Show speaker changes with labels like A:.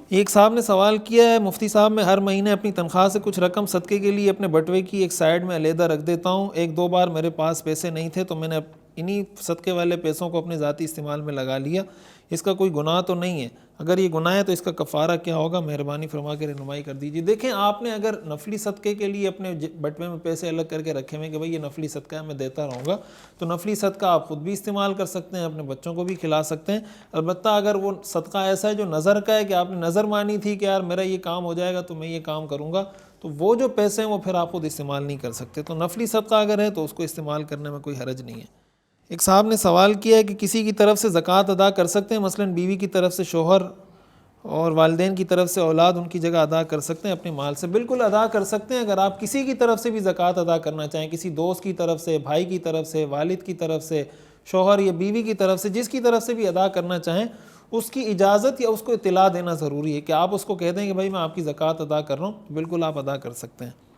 A: ایک صاحب نے سوال کیا ہے، مفتی صاحب میں ہر مہینے اپنی تنخواہ سے کچھ رقم صدقے کے لیے اپنے بٹوے کی ایک سائڈ میں علیحدہ رکھ دیتا ہوں، ایک دو بار میرے پاس پیسے نہیں تھے تو میں نے انہی صدقے والے پیسوں کو اپنے ذاتی استعمال میں لگا لیا، اس کا کوئی گناہ تو نہیں ہے؟ اگر یہ گناہ ہے تو اس کا کفارہ کیا ہوگا؟ مہربانی فرما کے رہنمائی کر دیجیے۔ دیکھیں، آپ نے اگر نفلی صدقے کے لیے اپنے بٹوے میں پیسے الگ کر کے رکھے ہوئے کہ بھائی یہ نفلی صدقہ ہے میں دیتا رہوں گا، تو نفلی صدقہ آپ خود بھی استعمال کر سکتے ہیں، اپنے بچوں کو بھی کھلا سکتے ہیں۔ البتہ اگر وہ صدقہ ایسا ہے جو نظر کا ہے کہ آپ نے نظر مانی تھی کہ یار میرا یہ کام ہو جائے گا تو میں یہ کام کروں گا، تو وہ جو پیسے ہیں وہ پھر آپ خود استعمال نہیں کر سکتے۔ تو نفلی صدقہ اگر ہے تو اس کو استعمال کرنے میں کوئی حرج نہیں ہے۔ ایک صاحب نے سوال کیا ہے کہ کسی کی طرف سے زکوٰۃ ادا کر سکتے ہیں، مثلا بیوی کی طرف سے شوہر اور والدین کی طرف سے اولاد ان کی جگہ ادا کر سکتے ہیں اپنے مال سے؟ بالکل ادا کر سکتے ہیں۔ اگر آپ کسی کی طرف سے بھی زکوٰۃ ادا کرنا چاہیں، کسی دوست کی طرف سے، بھائی کی طرف سے، والد کی طرف سے، شوہر یا بیوی کی طرف سے، جس کی طرف سے بھی ادا کرنا چاہیں، اس کی اجازت یا اس کو اطلاع دینا ضروری ہے کہ آپ اس کو کہہ دیں کہ بھائی میں آپ کی زکوٰۃ ادا کر رہا ہوں، بالکل آپ ادا کر سکتے ہیں۔